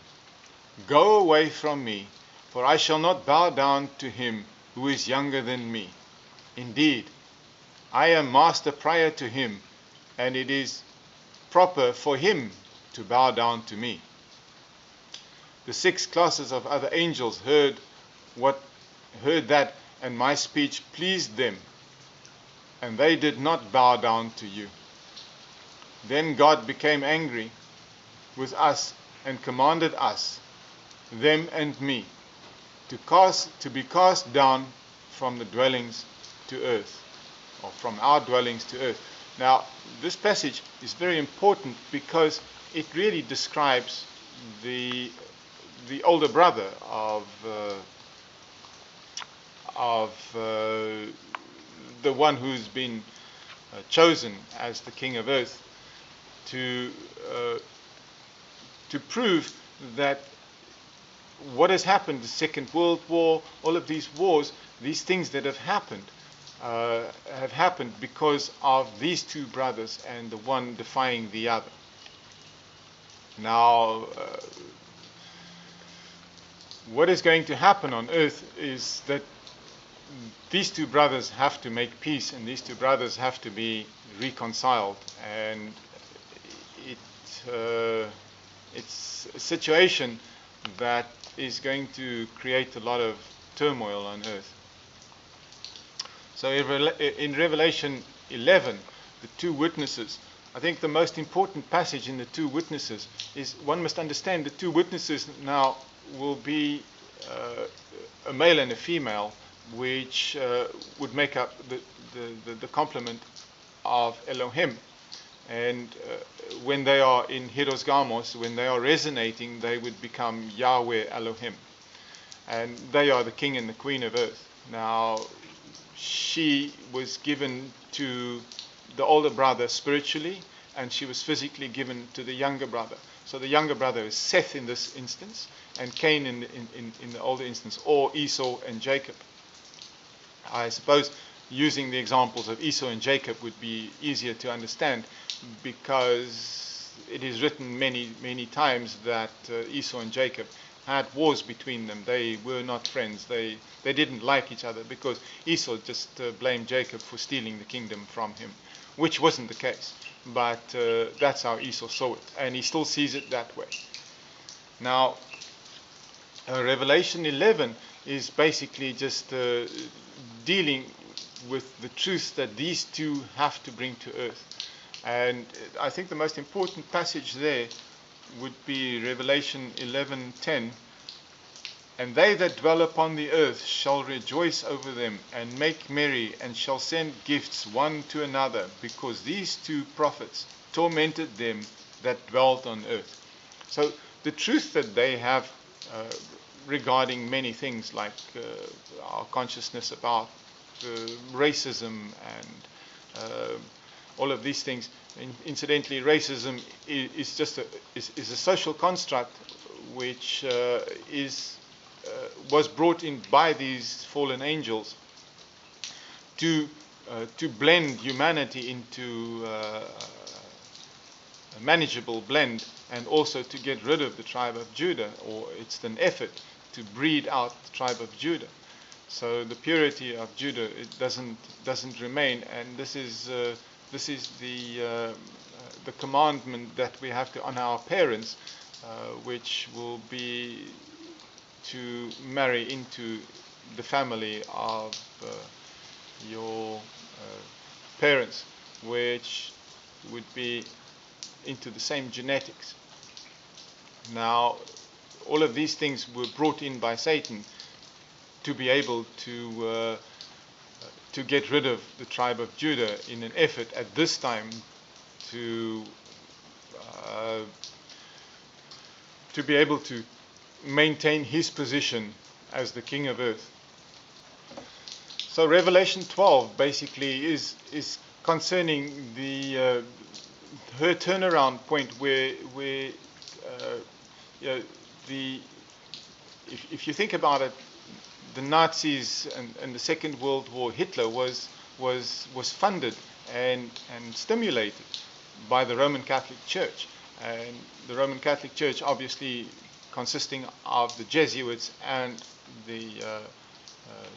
'Go away from me, for I shall not bow down to him who is younger than me. Indeed, I am master prior to him, and it is proper for him to bow down to me.' The 6 classes of other angels heard that, and my speech pleased them, and they did not bow down to you. Then God became angry with us and commanded us, them and me, to be cast down from the dwellings to earth, or from our dwellings to earth." Now, this passage is very important because it really describes the older brother of the one who's been chosen as the king of earth to to prove that what has happened, the Second World War, all of these wars, these things that have happened because of these two brothers and the one defying the other. Now, what is going to happen on earth is that these two brothers have to make peace, and these two brothers have to be reconciled, and it's a situation that is going to create a lot of turmoil on earth. So in Revelation 11, the two witnesses, I think the most important passage in the two witnesses is, one must understand the two witnesses now will be a male and a female, which would make up the complement of Elohim. And when they are in Hieros Gamos, when they are resonating, they would become Yahweh Elohim. And they are the king and the queen of earth. Now, she was given to the older brother spiritually, and she was physically given to the younger brother. So the younger brother is Seth in this instance, and Cain in the older instance, or Esau and Jacob. I suppose using the examples of Esau and Jacob would be easier to understand, because it is written many, many times that Esau and Jacob had wars between them. They were not friends. They didn't like each other, because Esau just blamed Jacob for stealing the kingdom from him, which wasn't the case. But that's how Esau saw it, and he still sees it that way. Now, Revelation 11 is basically just dealing with the truth that these two have to bring to earth. And I think the most important passage there would be Revelation 11:10. And they that dwell upon the earth shall rejoice over them, and make merry, and shall send gifts one to another, because these two prophets tormented them that dwelt on earth. So the truth that they have regarding many things, like our consciousness about racism and all of these things. Incidentally, racism is just a social construct which was brought in by these fallen angels to blend humanity into a manageable blend, and also to get rid of the tribe of Judah, or it's an effort to breed out the tribe of Judah. So the purity of Judah, it doesn't remain, and this is the commandment that we have to honor our parents, which will be to marry into the family of your parents, which would be into the same genetics. Now, all of these things were brought in by Satan to be able to get rid of the tribe of Judah, in an effort at this time to be able to maintain his position as the king of earth. So Revelation 12 basically is concerning her turnaround point, where if you think about it, the Nazis and the Second World War, Hitler was funded and stimulated by the Roman Catholic Church, and the Roman Catholic Church obviously consisting of the Jesuits and the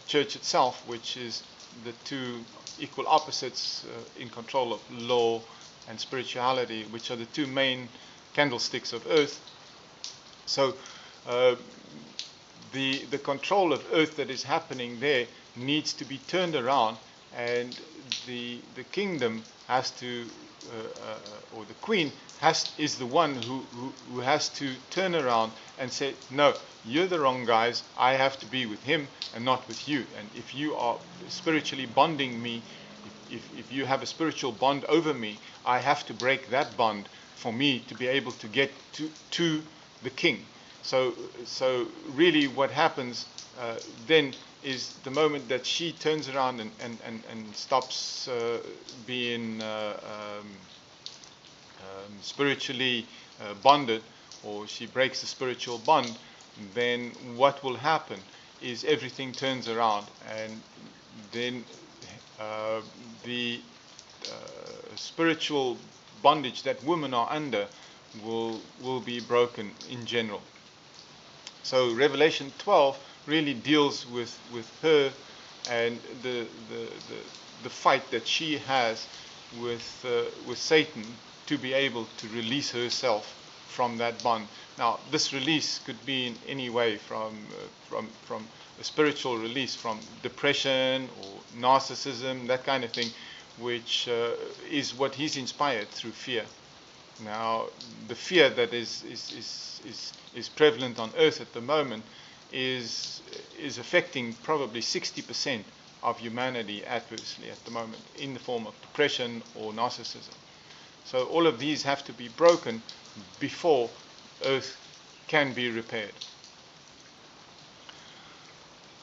church itself, which is the two equal opposites in control of law and spirituality, which are the two main candlesticks of earth. So the control of earth that is happening there needs to be turned around, and the kingdom has to, or the queen is the one who has to turn around and say, no, you're the wrong guys, I have to be with him and not with you. And if you are spiritually bonding me, if you have a spiritual bond over me, I have to break that bond for me to be able to get to the king. So really what happens then is the moment that she turns around and stops being spiritually bonded or she breaks the spiritual bond, then what will happen is everything turns around, and then the spiritual bondage that women are under will be broken in general. So Revelation 12 really deals with her and the fight that she has with Satan to be able to release herself from that bond. Now, this release could be in any way, from a spiritual release from depression or narcissism, that kind of thing, which is what he's inspired through fear. Now, the fear that is prevalent on earth at the moment is affecting probably 60% of humanity adversely at the moment, in the form of depression or narcissism. So all of these have to be broken before earth can be repaired.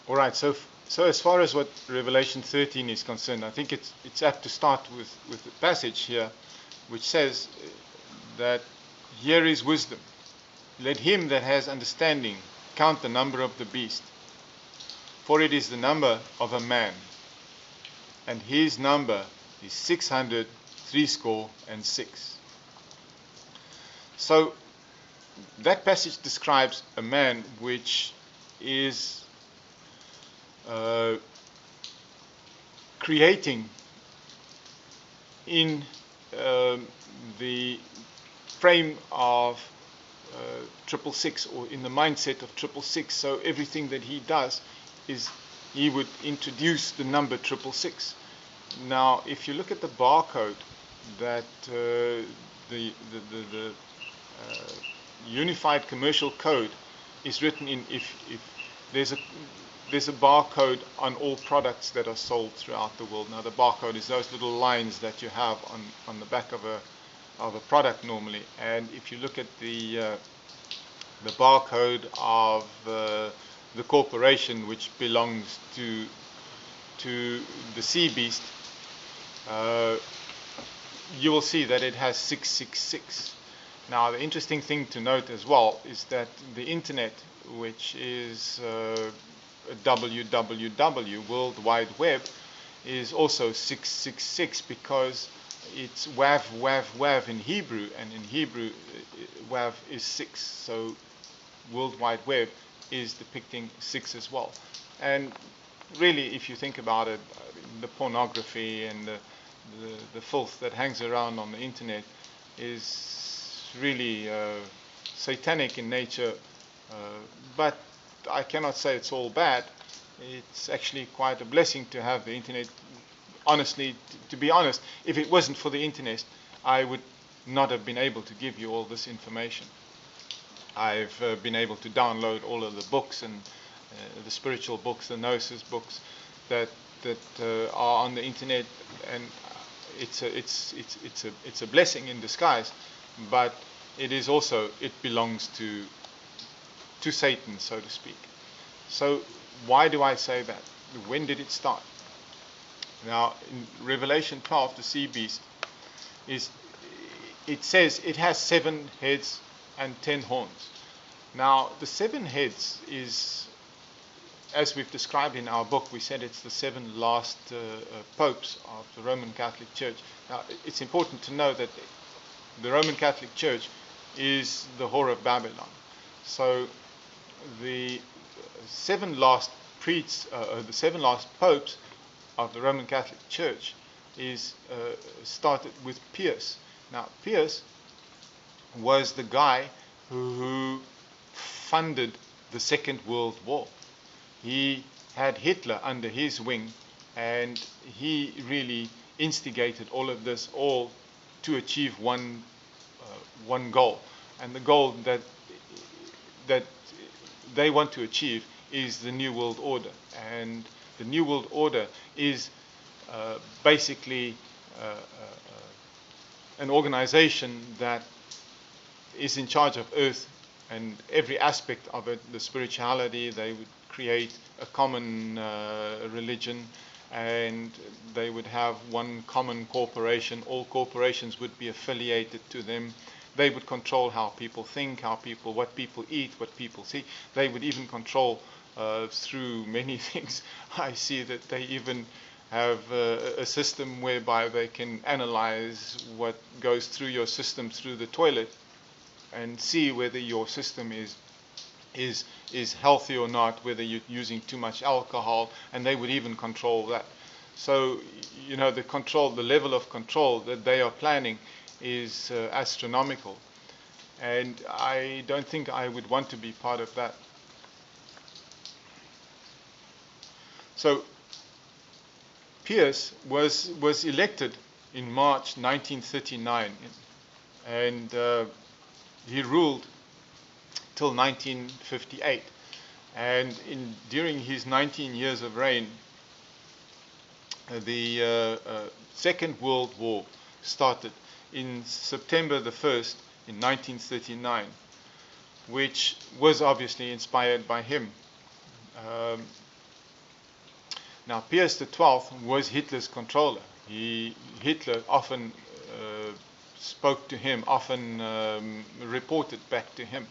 All right, so as far as what Revelation 13 is concerned, I think it's apt to start with the passage here, which says that here is wisdom. Let him that has understanding count the number of the beast, for it is the number of a man, and his number is 666. So that passage describes a man which is creating in the frame of 666, or in the mindset of 666. So everything that he does is he would introduce the number 666. Now, if you look at the barcode that the Unified Commercial Code is written in, if there's a barcode on all products that are sold throughout the world. Now, the barcode is those little lines that you have on the back of a product normally. And if you look at the barcode of the corporation which belongs to the sea beast, you will see that it has 666. Now, the interesting thing to note as well is that the internet, which is www, World Wide Web, is also 666 because it's wav, wav, wav in Hebrew, and in Hebrew wav is 6. So World Wide Web is depicting 6 as well. And really, if you think about it, the pornography and the filth that hangs around on the internet is really satanic in nature, but I cannot say it's all bad. It's actually quite a blessing to have the internet. Honestly, to be honest, if it wasn't for the internet, I would not have been able to give you all this information. I've been able to download all of the books and the spiritual books, the gnosis books that are on the internet, and it's a blessing in disguise. But it is also, it belongs to Satan, so to speak. So why do I say that? When did it start? Now, in Revelation 12, the sea beast it says it has 7 heads and 10 horns. Now, the 7 heads is, as we've described in our book, we said it's the 7 last popes of the Roman Catholic Church. Now, it's important to know that the Roman Catholic Church is the whore of Babylon. So the 7 last priests, the 7 last popes of the Roman Catholic Church is started with Pius. Now, Pius was the guy who funded the Second World War. He had Hitler under his wing, and he really instigated all of this, all to achieve one goal. And the goal that they want to achieve is the New World Order. And the New World Order is basically an organization that is in charge of earth and every aspect of it, the spirituality. They would create a common religion, and they would have one common corporation. All corporations would be affiliated to them, They would control how people think, what people eat, what people see. They would even control through many things. I see that they even have a system whereby they can analyze what goes through your system through the toilet and see whether your system is healthy or not, whether you're using too much alcohol, and they would even control that. So, the level of control that they are planning is astronomical. And I don't think I would want to be part of that. So, Pierce was elected in March 1939, and he ruled till 1958. And during his 19 years of reign, the Second World War started in September the 1st in 1939, which was obviously inspired by him. Now, Pius XII was Hitler's controller. Hitler often spoke to him, often reported back to him.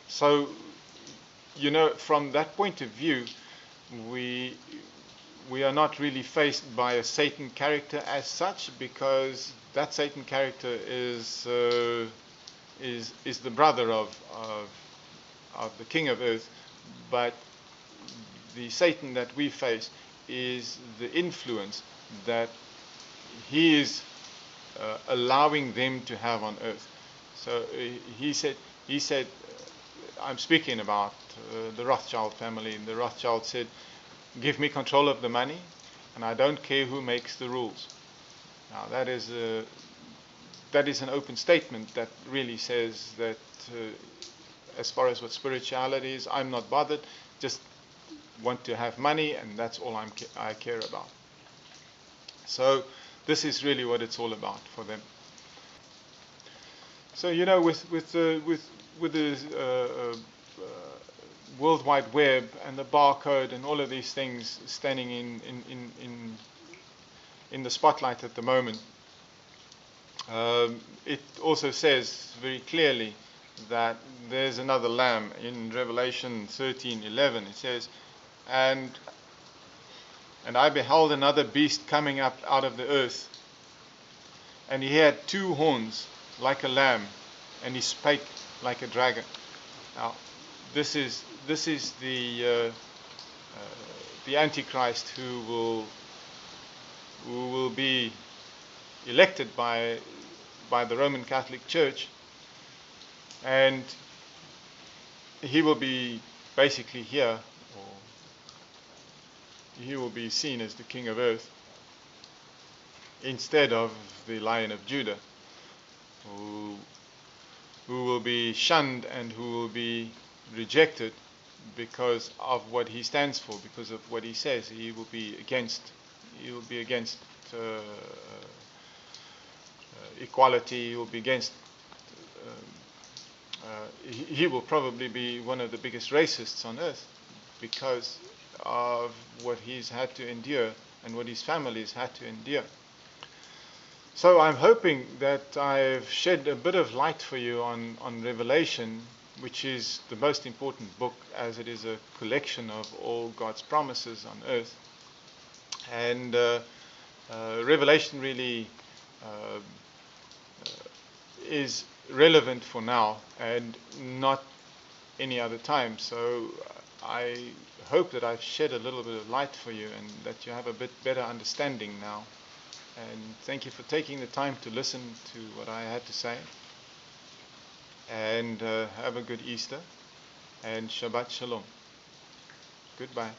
So, from that point of view, we are not really faced by a Satan character as such, because that Satan character is the brother of the King of Earth, but the Satan that we face is the influence that he is allowing them to have on earth. So he said, I'm speaking about the Rothschild family, and the Rothschild said, give me control of the money, and I don't care who makes the rules. Now that is an open statement that really says that as far as what spirituality is, I'm not bothered, just want to have money, and that's all I care about. So this is really what it's all about for them. So with the World Wide Web and the barcode and all of these things standing in the spotlight at the moment, it also says very clearly that there's another lamb. In Revelation 13:11 it says, and I beheld another beast coming up out of the earth, and he had two horns like a lamb, and he spake like a dragon. Now, this is the Antichrist who will be elected by the Roman Catholic Church, and he will be basically here, or he will be seen as the King of Earth instead of the Lion of Judah, who will be shunned and who will be rejected because of what he stands for, because of what he says. He will be against equality. He will be against he will probably be one of the biggest racists on earth because of what he's had to endure and what his family's had to endure. So I'm hoping that I've shed a bit of light for you on Revelation, which is the most important book, as it is a collection of all God's promises on earth. And Revelation really is relevant for now and not any other time. So I hope that I've shed a little bit of light for you and that you have a bit better understanding now. And thank you for taking the time to listen to what I had to say. And have a good Easter and Shabbat Shalom. Goodbye.